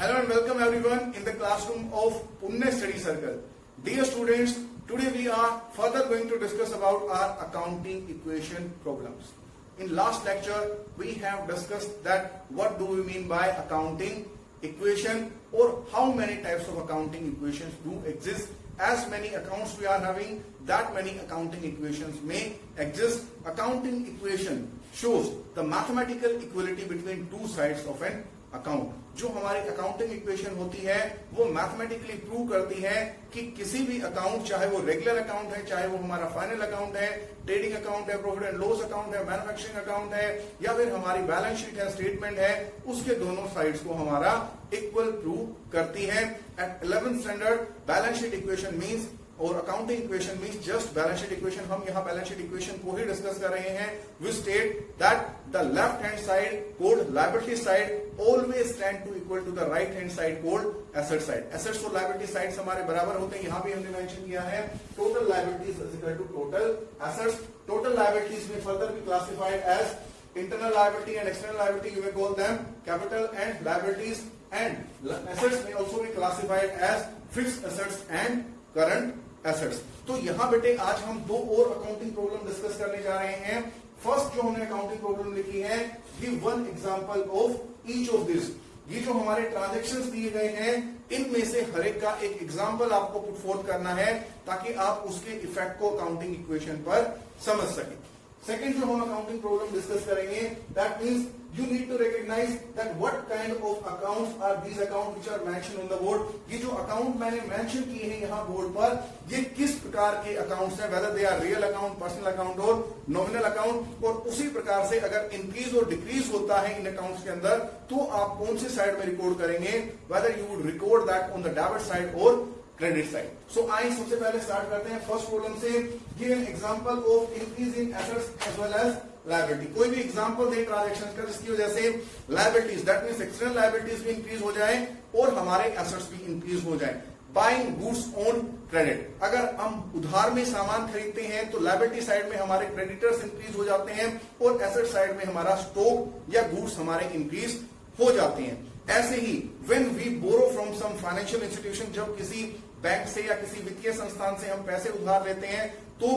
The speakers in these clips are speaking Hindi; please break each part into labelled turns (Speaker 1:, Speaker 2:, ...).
Speaker 1: Hello and welcome everyone in the classroom of Punya Study Circle. Dear students, today we are further going to discuss about our accounting equation problems. In last lecture, we have discussed that what do we mean by accounting equation or how many types of accounting equations do exist. As many accounts we are having, that many accounting equations may exist. Accounting equation shows the mathematical equality between two sides of an account. जो हमारी अकाउंटिंग इक्वेशन होती है वो मैथमेटिकली प्रूव करती है कि किसी भी अकाउंट, चाहे वो रेगुलर अकाउंट है, चाहे वो हमारा फाइनल अकाउंट है, ट्रेडिंग अकाउंट है, प्रॉफिट एंड लॉस अकाउंट है, मैन्युफैक्चरिंग अकाउंट है, या फिर हमारी बैलेंस शीट है, स्टेटमेंट है, उसके दोनों साइड्स को हमारा इक्वल प्रूव करती है. At 11th standard balance sheet equation means or accounting equation means just balance sheet equation. हम यहाँ बैलेंस शीट इक्वेशन को ही डिस्कस कर रहे हैं. We state that the left hand side called liability side always stand to equal to the right hand side called asset side. Assets और लायबिलिटी साइड्स हमारे बराबर होते हैं. यहाँ भी हमने मेंशन किया है total liabilities is equal to total assets. Total liabilities may further be classified as internal liability and external liability. You may call them capital and liabilities, and assets may also be classified as fixed assets and current assets. तो यहां बेटे आज हम दो और अकाउंटिंग प्रॉब्लम डिस्कस करने जा रहे हैं. फर्स्ट जो हमने अकाउंटिंग प्रॉब्लम लिखी है, give one example of each of this. ये जो हमारे ट्रांजैक्शंस दिए गए हैं इनमें से हर एक का एक एग्जांपल आपको पुट फोर्थ करना है ताकि आप उसके इफेक्ट को अकाउंटिंग इक्वेशन पर समझ सकें. सेकेंड जो हम अकाउंटिंग प्रॉब्लम डिस्कस करेंगे, that means you need to recognize that what kind of accounts are these accounts which are mentioned on the board. ये जो अकाउंट मैंने मेंशन किए हैं यहाँ बोर्ड पर, ये किस प्रकार के अकाउंट्स हैं, whether they are real account, personal account और nominal account. और उसी प्रकार से अगर इंक्रीज और डिक्रीज होता है इन अकाउंट्स के अंदर तो आप कौन सी साइड में रिकॉर्ड करेंगे, whether you would record that on the debit side or credit side. So आइए सबसे पहले स्टार्ट करते हैं फर्स्ट प्रॉब्लम से. Give an example of increase in assets as well as liability. कोई भी एग्जांपल दे ट्रांजैक्शन का जिसकी वजह से liabilities, that means external liabilities भी इंक्रीज हो जाए और हमारे एसेट्स भी इंक्रीज हो जाए. Buying goods on credit. अगर हम उधार में सामान खरीदते हैं तो लायबिलिटी साइड में हमारे क्रेडिटर्स इंक्रीज हो जाते हैं और एसेट साइड में हमारा स्टॉक या गुड्स हमारे इंक्रीज हो जाते हैं. ऐसे ही when we borrow from some financial institution, जब किसी बैंक से या किसी वित्तीय संस्थान से हम पैसे उधार लेते हैं तो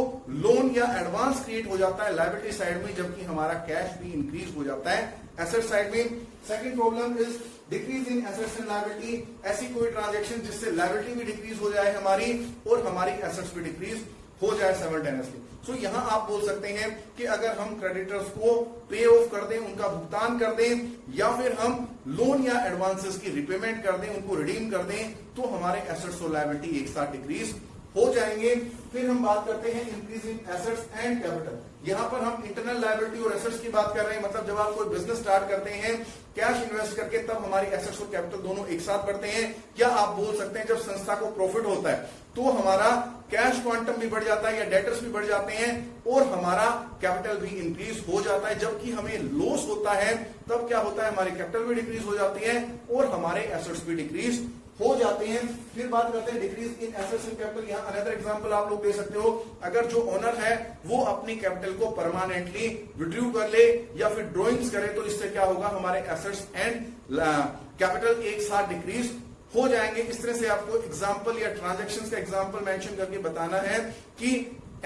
Speaker 1: लोन या एडवांस क्रिएट हो जाता है लायबिलिटी साइड में, जबकि हमारा कैश भी इंक्रीज हो जाता है एसेट साइड में. Second problem is decrease in assets and liability. ऐसी कोई ट्रांजैक्शन जिससे लायबिलिटी भी डिक्रीज हो जाए हमारी और हमारी एसेट्स भी डिक्रीज हो जाए साइमल्टेनियसली. सो यहां आप बोल सकते हैं कि अगर हम क्रेडिटर्स को पे ऑफ कर दें, उनका भुगतान कर दें, या फिर हम लोन या एडवांसेस की रिपेमेंट कर दें, उनको रिडीम कर दें, तो हमारे एसेट्स और लायबिलिटी एक साथ डिक्रीज हो जाएंगे. फिर हम बात करते हैं increase in assets and capital. यहां पर हम इंटरनल लायबिलिटी और एसेट्स की बात कर रहे हैं. मतलब जब आप कोई बिजनेस स्टार्ट करते हैं कैश इन्वेस्ट करके, तब हमारी एसेट्स और कैपिटल दोनों एक साथ बढ़ते हैं. या आप बोल सकते हैं जब संस्था को प्रॉफिट होता है तो हमारा कैश क्वांटम भी बढ़ जाता है या डेटर्स भी बढ़ जाते हैं और हमारा कैपिटल भी इंक्रीज हो जाता है. जबकि हमें लॉस होता है तब क्या होता है, हमारी कैपिटल भी डिक्रीज हो जाती है और हमारे एसेट्स भी डिक्रीज हो जाते हैं. फिर बात करते हैं decrease in assets and capital. यहाँ अनदर एग्जांपल आप लोग दे सकते हो. अगर जो ओनर है वो अपनी कैपिटल को परमानेंटली विड्रू कर ले या फिर ड्रॉइंग्स करे तो इससे क्या होगा, हमारे एसेट्स एंड कैपिटल एक साथ डिक्रीज हो जाएंगे. इस तरह से आपको एग्जांपल या ट्रांजैक्शंस का एग्जांपल मेंशन करके बताना है कि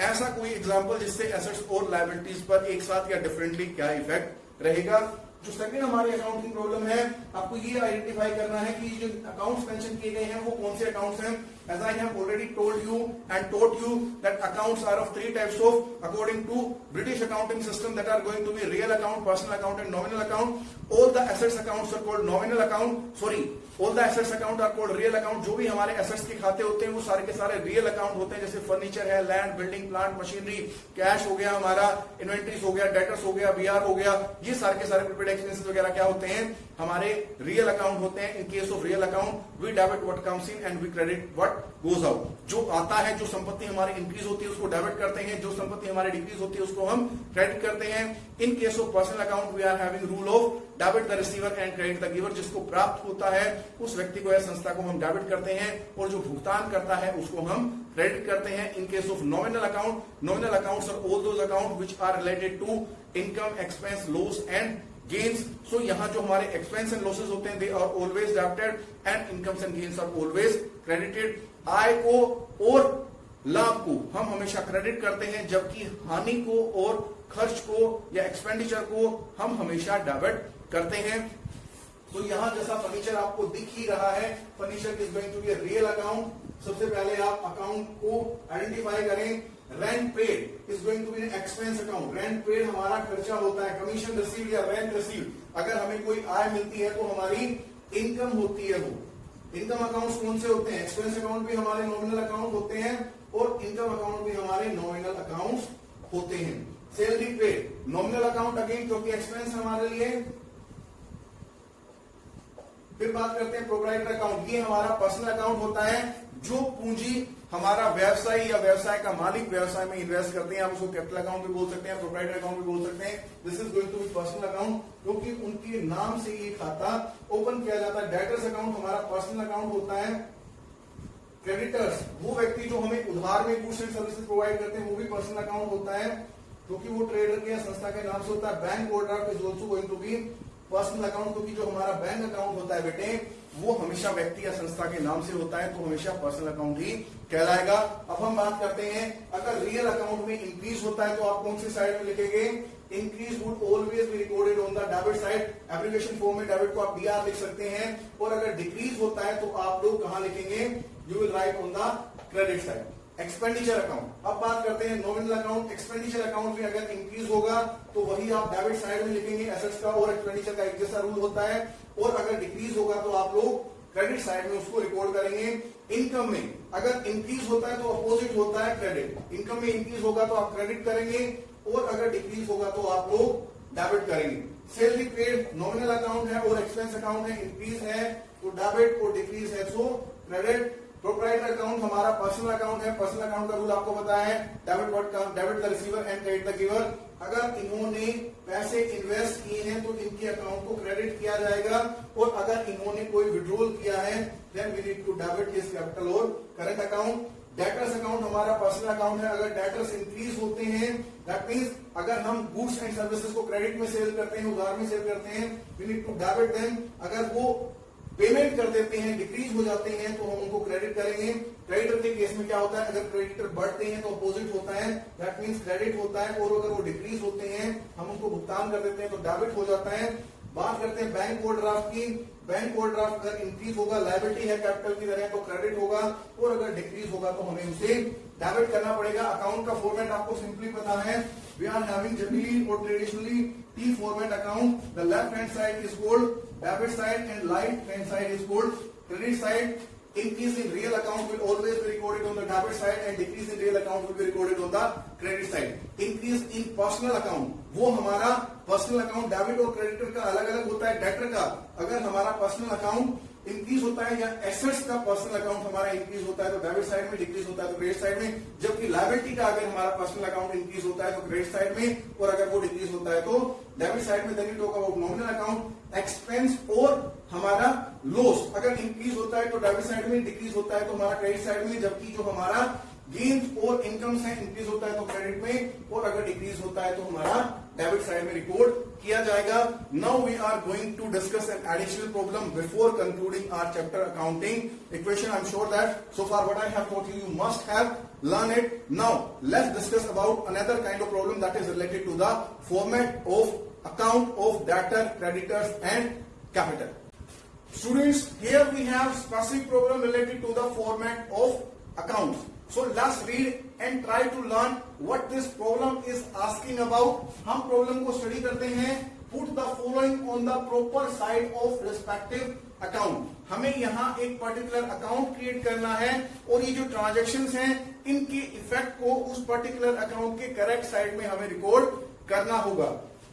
Speaker 1: ऐसा कोई एग्जांपल जिससे एसेट्स और लायबिलिटीज पर एक साथ या डिफरेंटली क्या इफेक्ट रहेगा. जो सेकंड हमारे अकाउंटिंग प्रॉब्लम है, आपको ये आइडेंटिफाई करना है कि जो अकाउंट्स मेंशन किए गए हैं वो कौन से अकाउंट्स हैं. As I have already told you and taught you that accounts are of three types of, according to British accounting system, that are going to be real account, personal account and nominal account. All the assets accounts are called nominal account. Sorry, all the assets account are called real account. जो भी हमारे assets के खाते होते हैं वो सारे के सारे real account होते हैं. जैसे फर्नीचर है, land, building, plant, machinery, cash हो गया, हमारा इन्वेंट्रीज हो गया, डेटर्स हो गया, बीआर हो गया. ये सारे के सारे प्रीपेड एक्सपेंसेस वगैरह क्या होते हैं, हमारे रियल अकाउंट होते हैं. In case of real account we debit what comes in and we credit what goes out. जो आता है, जो संपत्ति हमारी इंक्रीज होती है उसको डेबिट करते हैं, जो संपत्ति हमारी डिक्रीज होती है उसको हम क्रेडिट करते हैं. In case of personal account we are having rule of debit the receiver and credit the giver. जिसको प्राप्त होता है उस व्यक्ति को या संस्था को हम डेबिट करते हैं और जो भुगतान करता है उसको हम क्रेडिट करते हैं. In case of nominal account, nominal accounts are all those account which are related to income, expense, loss and gains, so यहाँ जो हमारे एक्सपेंस एंड लॉसेस होते हैं they are always debited and incomes and gains are always credited. आय को और लाभ को हम हमेशा क्रेडिट करते हैं, जबकि हानि को और खर्च को या एक्सपेंडिचर को हम हमेशा डेबिट करते हैं। तो यहां जैसा फर्नीचर आपको दिख ही रहा है, furniture is going to be a real account. सबसे पहले आप अकाउंट को आइडेंटिफाई करें। Rent paid is going to be an expense account. Rent paid हमारा खर्चा होता है। कमीशन रिसीव या रेंट रिसीव, अगर हमें कोई आय मिलती है तो हमारी इनकम होती है। वो इनकम अकाउंट्स कौन से होते हैं? एक्सपेंस अकाउंट भी हमारे नॉमिनल अकाउंट होते हैं और इनकम अकाउंट भी हमारे नॉमिनल अकाउंट्स होते हैं। Salary paid nominal account again, क्योंकि एक्सपेंस हमारे लिए। फिर बात करते हैं प्रोप्राइटर अकाउंट। ये हमारा पर्सनल अकाउंट होता है, जो पूंजी हमारा व्यवसाय या व्यवसाय का मालिक व्यवसाय में इन्वेस्ट करते हैं। आप उसको कैपिटल अकाउंट भी बोल सकते हैं, प्रोप्राइटर अकाउंट भी बोल सकते हैं। This is going to be personal account, क्योंकि उनके नाम से ये खाता ओपन किया जाता है। डेटर्स अकाउंट हमारा पर्सनल अकाउंट होता है। क्रेडिटर्स वो व्यक्ति जो हमें उधार में गुड्स एंड सर्विसेज प्रोवाइड करते हैं, वो भी पर्सनल अकाउंट होता है, क्योंकि वो ट्रेडर के या संस्था के नाम से होता है। Bank overdraft is also going to be personal account, क्योंकि जो हमारा बैंक अकाउंट होता है बेटे, वो हमेशा व्यक्ति या संस्था के नाम से होता है, तो हमेशा पर्सनल अकाउंट ही कहलाएगा। अब हम बात करते हैं, अगर रियल अकाउंट में इंक्रीज होता है तो आप कौन सी साइड में लिखेंगे? Increase would always be recorded on the debit side. Application form में डेबिट को आप डीआर लिख सकते हैं। और अगर डिक्रीज होता है तो आप लोग कहां लिखेंगे? You will write on the credit side. Expenditure account, अब बात करते हैं नॉमिनल अकाउंट। एक्सपेंडिचर अकाउंट में अगर इंक्रीज होगा तो वही आप डेबिट साइड में लिखेंगे। एसेट्स का और एक्सपेंडिचर का एक जैसा रूल होता है। और अगर डिक्रीज होगा तो आप लोग क्रेडिट साइड में उसको रिकॉर्ड करेंगे। इनकम में अगर इंक्रीज होता है तो अपोजिट होता है क्रेडिट। इनकम में इंक्रीज होगा तो आप क्रेडिट करेंगे, और अगर डिक्रीज होगा तो आप लोग डेबिट करेंगे। सैलरी पेड नॉमिनल अकाउंट है और एक्सपेंस अकाउंट है। इंक्रीज है तो डेबिट और डिक्रीज है सो क्रेडिट। प्रोप्राइटर अकाउंट हमारा पर्सनल अकाउंट है। पर्सनल अकाउंट का रूल आपको पता है, debit the receiver and credit the giver. अगर इन्होंने पैसे इन्वेस्ट किए हैं तो इनके अकाउंट को क्रेडिट किया जाएगा, और अगर इन्होंने कोई विड्रॉल किया है then we need to debit his capital और करंट अकाउंट। डेटर्स अकाउंट हमारा पर्सनल अकाउंट है। अगर डेटर्स इंक्रीज होते हैं, दैट मींस अगर हम गुड्स एंड सर्विसेज को क्रेडिट में सेल करते हैं, उधार में सेल करते हैं, we need to debit them. अगर वो पेमेंट कर देते हैं, डिक्रीज हो जाते हैं, तो हम उनको क्रेडिट करेंगे। क्रेडिटर के केस में क्या होता है? अगर क्रेडिटर बढ़ते हैं तो अपोजिट होता है, दैट मींस क्रेडिट होता है। और अगर वो डिक्रीज होते हैं, हम उनको भुगतान कर देते हैं, तो डेबिट हो जाता है। बात करते हैं बैंक ओवरड्राफ्ट की। बैंक ओवरड्राफ्ट अगर इंक्रीज होगा, लायबिलिटी है कैपिटल की तरह, तो क्रेडिट होगा, और अगर डिक्रीज होगा तो हमें उसे डेबिट करना पड़ेगा। अकाउंट का फॉर्मेट आपको सिंपली पता है, वी आर हैविंग जनरली और traditionally T format account. The left hand side is called debit side and right hand side is called credit side. Increase in real account will always be recorded on the debit side and decrease in real account will be recorded on the credit side. Increase in personal account, वो हमारा पर्सनल अकाउंट डेबिट और क्रेडिटर का अलग अलग होता है। डेटर का अगर हमारा पर्सनल अकाउंट इंक्रीज होता है, या एसेट्स का पर्सनल अकाउंट हमारा इंक्रीज होता है तो डेबिट साइड में, डिक्रीज होता है तो क्रेडिट साइड में। जबकि लायबिलिटी का अगर हमारा पर्सनल अकाउंट इंक्रीज होता है तो क्रेडिट साइड में, और अगर वो डिक्रीज होता है तो डेबिट साइड में। Then we talk about nominal account. Expense और हमारा लॉस अगर इंक्रीज होता है तो डेबिट साइड में, डिक्रीज होता है तो हमारा क्रेडिट साइड में। जबकि जो हमारा गेन्स और इनकम्स है, इंक्रीज होता है तो क्रेडिट में, और अगर डिक्रीज होता है तो हमारा डेबिट साइड में रिकॉर्ड किया जाएगा। Now we are going to discuss an additional problem before concluding our chapter accounting equation. I am sure that so far what I have taught you must have learn it. Now let's discuss about another kind of problem that is related to the format of account of debtor, creditors and capital. Students, here we have specific problem related to the format of accounts. So let's read and try to learn what this problem is asking about. हम problem को study करते हैं। Put the following on the proper side of respective account. हमें यहाँ एक पर्टिकुलर अकाउंट क्रिएट करना है, और ये जो ट्रांजेक्शंस हैं इनके इफेक्ट को उस पर्टिकुलर अकाउंट के करेक्ट साइड में हमें रिकॉर्ड करना होगा।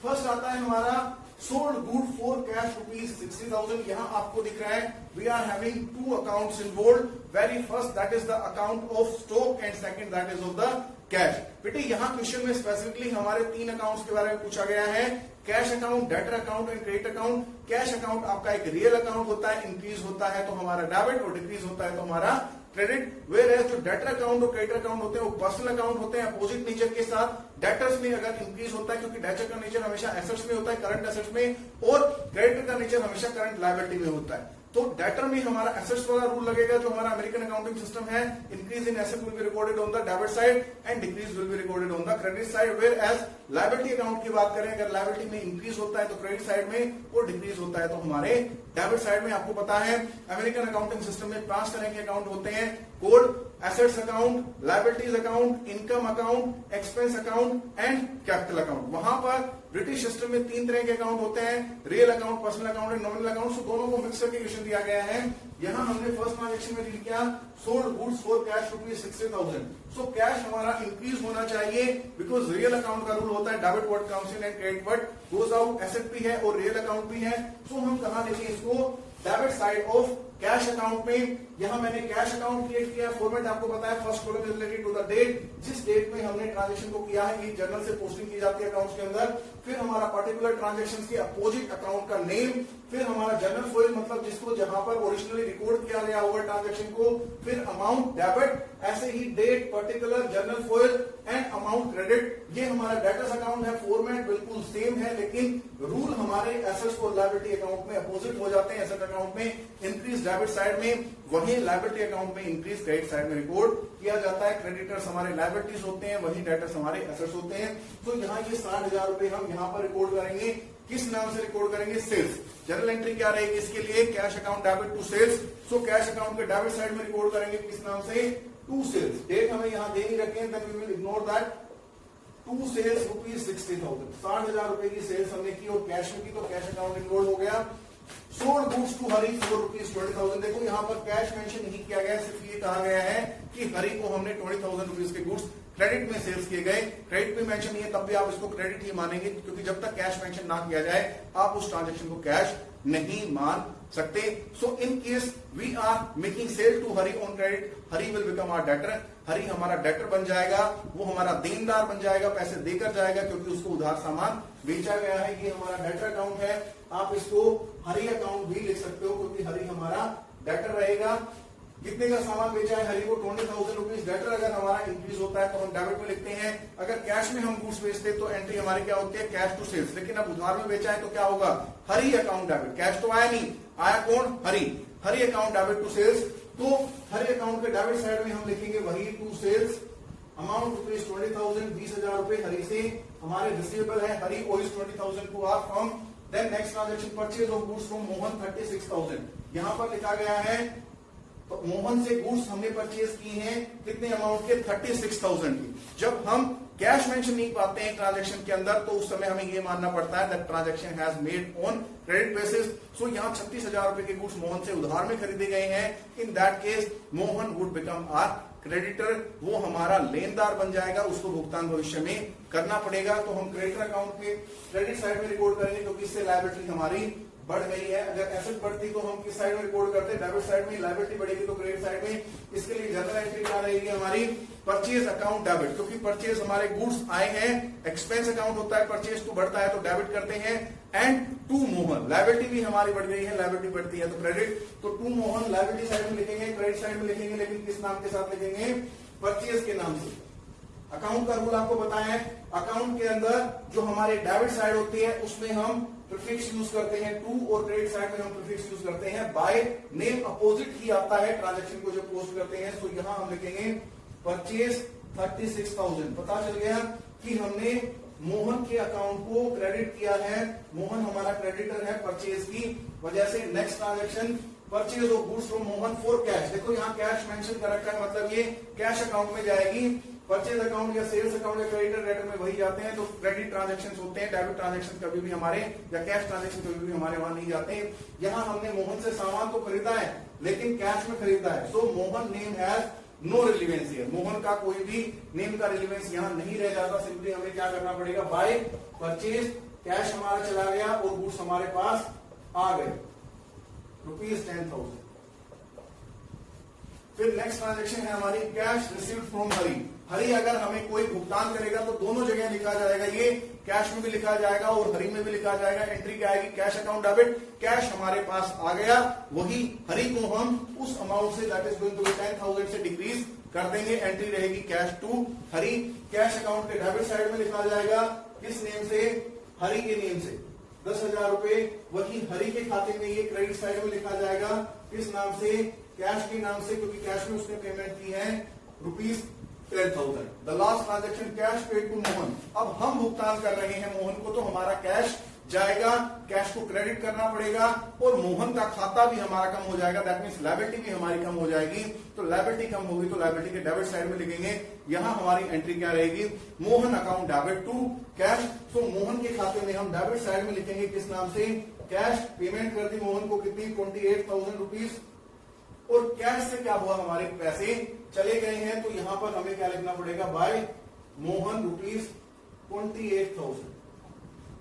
Speaker 1: फर्स्ट आता है हमारा सोल्ड गुड फॉर कैश ₹60,000। यहाँ आपको दिख रहा है we are having two accounts involve. Very first that is the account of stock and second that is of the cash. बेटे यहाँ क्वेश्चन में स्पेसिफिकली हमारे तीन अकाउंट्स के बारे में पूछा गया है, cash account, debtor account and credit account. Cash account आपका एक रियल अकाउंट होता है, इंक्रीज होता है तो हमारा डेबिट और डिक्रीज होता है तो हमारा क्रेडिट, वेयर एज जो डेटर अकाउंट और क्रेडिटर अकाउंट होते हैं वो पर्सनल अकाउंट होते हैं अपोजिट नेचर के साथ। डेटर्स में अगर इंक्रीज होता है, क्योंकि डेटर का नेचर हमेशा एसेट्स में होता है, करंट एसेट्स में, और क्रेडिटर का नेचर हमेशा करंट लायबिलिटी में होता है। तो डेटर में हमारा एसेट्स वाला रूल लगेगा जो हमारा अमेरिकन अकाउंटिंग सिस्टम है, increase in asset will be recorded on the debit side and decrease will be recorded on the credit side. Whereas liability account की बात करें, अगर लायबिलिटी में इंक्रीज होता है तो क्रेडिट साइड में, और डिक्रीज होता है तो हमारे डेबिट साइड में। आपको पता है अमेरिकन अकाउंटिंग सिस्टम में 5 तरह के अकाउंट होते हैं, code, assets account, liabilities account, income account, expense account and capital account. वहां पर ब्रिटिश सिस्टम में 3 तरह के अकाउंट होते हैं, real account, personal account and nominal account. So दोनों को मिक्स करके क्वेश्चन दिया गया है। यहां हमने फर्स्ट ट्रांजेक्शन में डील किया, sold goods for cash ₹60,000। So cash हमारा इंक्रीज होना चाहिए, बिकॉज रियल अकाउंट का रूल होता है debit what comes in and credit what goes out. Asset भी है और रियल अकाउंट भी है। सो हम कहां देखें इसको, debit side of cash account में। यहां मैंने कैश अकाउंट क्रिएट किया, फॉर्मेट आपको पता है, first column is related to the date, जिस डेट में हमने ट्रांजैक्शन को किया है, ये जर्नल से पोस्टिंग की जाती है अकाउंट्स के अंदर। फिर हमारा पर्टिकुलर ट्रांजैक्शन के अपोजिट अकाउंट का नेम, फिर हमारा जर्नल फॉइल, मतलब जिसको जहां पर ओरिजिनली रिकॉर्ड किया गया होगा ट्रांजैक्शन को, फिर अमाउंट डेबिट, ऐसे ही date, particular, journal folio and amount credit. ये हमारा डेटर्स अकाउंट है, फॉर्मेट बिल्कुल सेम है, लेकिन रूल हमारे एसेट्स और लायबिलिटी अकाउंट में अपोजिट हो जाते हैं। एसेट अकाउंट में इंक्रीज डेबिट साइड में, वहीं लायबिलिटी अकाउंट में इंक्रीज क्रेडिट साइड में रिकॉर्ड किया जाता है। क्रेडिटर्स हमारे लायबिलिटीज होते हैं, वहीं डेटर्स हमारे एसेट्स होते हैं। तो यहाँ ये 60,000 रुपए हम यहाँ पर रिकॉर्ड करेंगे। किस नाम से रिकॉर्ड करेंगे, सेल्स। जनरल एंट्री क्या रहेगी इसके लिए, cash account debit to sales. So cash account के डेबिट साइड में रिकॉर्ड करेंगे किस नाम से, टू सेल्स। डेट हमें यहाँ दे नहीं रखे हैं, then we will ignore that. To sales ₹60,000, 60,000 रुपए की सेल्स हमने की और कैश में की, तो कैश अकाउंट इन्वॉल्व हो गया। Sold goods to Hari for ₹20,000। देखो यहाँ पर कैश मेंशन नहीं किया गया, सिर्फ ये कहा गया है कि हरी को हमने ₹20,000 के गुड्स क्रेडिट में सेल्स किए गए। क्रेडिट में मेंशन नहीं है तब भी आप इसको क्रेडिट ही मानेंगे, क्योंकि जब तक कैश मेंशन ना किया जाए आप उस ट्रांजैक्शन को कैश नहीं मान सकते। So in case we are making sale to Hari on credit, Hari will become our debtor. Hari हमारा डेटर बन जाएगा, वो हमारा देनदार बन जाएगा, पैसे देकर जाएगा क्योंकि उसको उधार सामान बेचा गया है। ये हमारा डेटर अकाउंट है, आप इसको हरी अकाउंट भी लिख सकते हो क्योंकि हरी हमारा डेटर रहेगा। कितने का सामान बेचा है हरी को, ₹20,000। डेटर अगर हमारा इंक्रीज होता है तो हम डेबिट में लिखते हैं। अगर कैश में हम गुड्स बेचते तो एंट्री हमारी क्या होती है, कैश टू सेल्स। लेकिन अब उधार में बेचा है तो क्या होगा, हरी अकाउंट डेबिट। कैश तो आया नहीं, आया कौन, हरी। हरी अकाउंट डेबिट टू सेल्स। तो हरी अकाउंट के डेबिट साइड में हम लिखेंगे वही टू सेल्स। अमाउंट ₹20,000, 20,000 रुपए हरी से हमारे रिसीवेबल है। Hari owes 20,000 to our firm. Then next transaction, purchase of goods from Mohan 36,000। यहां पर लिखा गया है तो मोहन से गुड्स हमने परचेज की हैं कितने अमाउंट के, 36,000 की। जब हम कैश मेंशन नहीं पाते हैं ट्रांजैक्शन के अंदर तो उस समय हमें ये मानना पड़ता है that transaction has made on credit basis. So यहाँ 36,000 रुपए के गुड्स मोहन से उधार में खरीदे गए हैं। In that case Mohan would become our creditor, वो हमारा लेनदार बन जाएगा, उसको भुगतान भविष्य में करना पड़ेगा। तो हम क्रेडिटर अकाउंट के क्रेडिट साइड में रिकॉर्ड करेंगे क्योंकि इससे लायबिलिटी हमारी बढ़ गई है। अगर एसेट बढ़ती तो हम किस साइड में रिकॉर्ड करते हैं, डेबिट साइड में। लायबिलिटी बढ़ेगी तो क्रेडिट साइड में। इसके लिए जनरल एंट्री क्या रहेगी हमारी, परचेज अकाउंट डेबिट, क्योंकि परचेज हमारे गुड्स आए हैं। एक्सपेंस अकाउंट होता है, परचेज तो बढ़ता है तो डेबिट करते हैं। एंड टू मोहन, लायबिलिटी भी हमारी बढ़ गई है, लायबिलिटी बढ़ती है तो क्रेडिट। तो टू मोहन लायबिलिटी साइड में लिखेंगे, क्रेडिट साइड में लिखेंगे, लेकिन किस नाम के साथ लिखेंगे, परचेज के नाम से। अकाउंट का रूल आपको बताया है, अकाउंट के अंदर जो हमारे डेबिट साइड होती है उसमें हम प्रीफिक्स यूज करते हैं टू, और क्रेडिट साइड में हम प्रीफिक्स यूज करते हैं बाय। नेम अपोजिट ही आता है ट्रांजैक्शन को जो पोस्ट करते हैं। तो यहां हम लिखेंगे परचेज 36,000। पता चल गया कि हमने मोहन के अकाउंट को क्रेडिट किया है, मोहन हमारा क्रेडिटर है परचेज की वजह से। Next transaction, purchase of goods from Mohan for cash. देखो यहाँ कैश मेंशन कर रखा है, मतलब ये कैश अकाउंट में जाएगी। परचेज अकाउंट या सेल्स अकाउंट या क्रेडिटर डेटर में वही जाते हैं। तो क्रेडिट ट्रांजैक्शन होते हैं, डेबिट ट्रांजैक्शन कभी भी हमारे, या कैश ट्रांजैक्शन कभी भी हमारे वहां नहीं जाते हैं। यहाँ हमने मोहन से सामान तो खरीदा है लेकिन कैश में खरीदा है। So Mohan name has no relevance है, मोहन का कोई भी नेम का रिलीवेंस यहाँ नहीं रह जाता। सिंपली हमें क्या करना पड़ेगा, बाय परचेज, कैश हमारा चला गया और गुड्स हमारे पास आ गए, ₹10,000। फिर नेक्स्ट ट्रांजेक्शन है हमारी कैश रिसीव्ड फ्रॉम हरी। हरी अगर हमें कोई भुगतान करेगा तो दोनों जगह लिखा जाएगा, ये कैश में भी लिखा जाएगा और हरी में भी लिखा जाएगा। एंट्री क्या आएगी, कैश अकाउंट डेबिट, कैश हमारे पास आ गया, वही हरी को हम उस अमाउंट से that is going to be 10,000 से डिक्रीज कर देंगे। एंट्री रहेगी cash to Hari. Cash account के डेबिट साइड में लिखा जाएगा किस नेम से, हरी के नेम से 10,000 रुपए, वही हरी के खाते में ये क्रेडिट साइड में लिखा जाएगा किस नाम से, कैश के नाम से, क्योंकि कैश में उसने पेमेंट की है ₹10,000। The last transaction cash paid to Mohan. अब हम भुगतान कर रहे हैं मोहन को, तो हमारा कैश जाएगा, कैश को क्रेडिट करना पड़ेगा और मोहन का खाता भी हमारा कम हो जाएगा। दैट मीन्स लायबिलिटी भी हमारी कम हो जाएगी। तो लायबिलिटी कम होगी तो लायबिलिटी के डेबिट साइड में लिखेंगे, यहां हमारी एंट्री क्या रहेगी, Mohan account debit to cash. तो मोहन के खाते में हम डेबिट साइड में लिखेंगे किस नाम से, कैश। पेमेंट कर दी मोहन को कितनी, 28,000 रुपीज। और कैश से क्या हुआ, हमारे पैसे चले गए हैं, तो यहां पर हमें क्या लिखना पड़ेगा, बाय मोहन ₹28,000।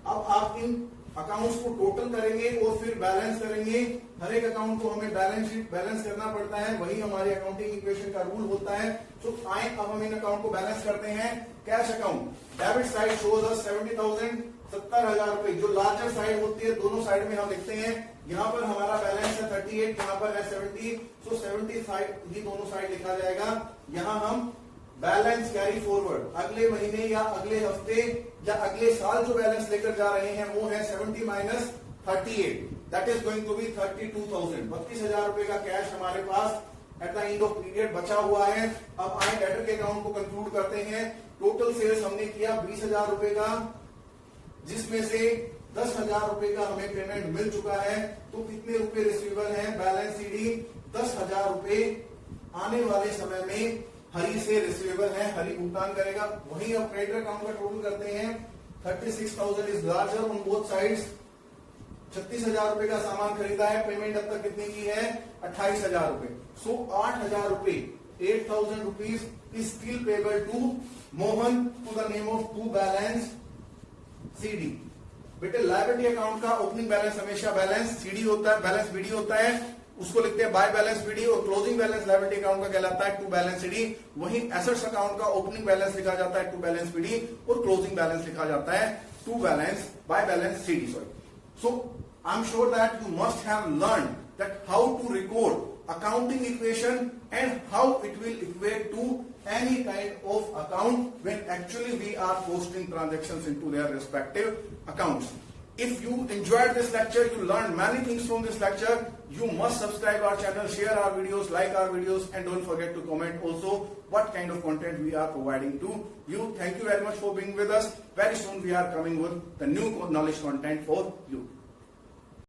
Speaker 1: अब आप इन अकाउंट्स को टोटल करेंगे और फिर बैलेंस करेंगे। हर एक अकाउंट को हमें बैलेंस शीट बैलेंस करना पड़ता है, वही हमारे अकाउंटिंग इक्वेशन का रूल होता है। तो आए अब हम इन अकाउंट को बैलेंस करते हैं। Cash account debit side shows us 70,000, 70,000 रुपए। जो लार्जर साइड होती है दोनों साइड में हम लिखते हैं। यहाँ पर हमारा बैलेंस है 38, यहाँ पर है 70, तो 70 साइड ही दोनों साइड लिखा जाएगा। यहाँ हम बैलेंस कैरी फॉरवर्ड, अगले महीने या अगले हफ्ते या अगले साल जो बैलेंस लेकर जा रहे हैं वो है 70 minus 38, that is going to be 32,000। 32,000 रुपए का कैश हमारे पास at the end of period बचा हुआ है। अब आए डेटर के अकाउंट को कंक्लूड करते हैं। टोटल सेल्स हमने किया 20,000 रुपए का, जिसमें से 10,000 रुपए का हमें पेमेंट मिल चुका है। तो कितने रुपए रिसीवेबल है, बैलेंस सीडी 10,000 रुपए आने वाले समय में हरी से रिसीवेबल है, हरी भुगतान करेगा। वहीं अब क्रेडिटर अकाउंट का टोटल करते हैं। 36,000 is larger on both sides. 36,000 रुपए का सामान खरीदा है, पेमेंट अब तक कितने की है, 28,000 रुपए। सो 8,000 रुपए, 8,000 rupees is still payable to Mohan to the name of to balance CD. बेटे लायबिलिटी अकाउंट का ओपनिंग बैलेंस हमेशा बैलेंस सीडी होता है, बैलेंस बीडी होता है, उसको लिखते हैं बाय बैलेंस बीडी। और क्लोजिंग बैलेंस लायबिलिटी अकाउंट का कहलाता है टू बैलेंस सीडी। वहीं एसेट्स अकाउंट का ओपनिंग बैलेंस लिखा जाता है टू बैलेंस बीडी और क्लोजिंग बैलेंस लिखा जाता है to balance by balance CD. Sorry. So I am sure that you must have learn that how to record accounting equation and how it will equate to any kind of account when actually we are posting transactions into their respective accounts. If you enjoyed this lecture, you learned many things from this lecture, you must subscribe our channel, share our videos, like our videos, and don't forget to comment also what kind of content we are providing to you. Thank you very much for being with us. Very soon we are coming with the new knowledge content for you.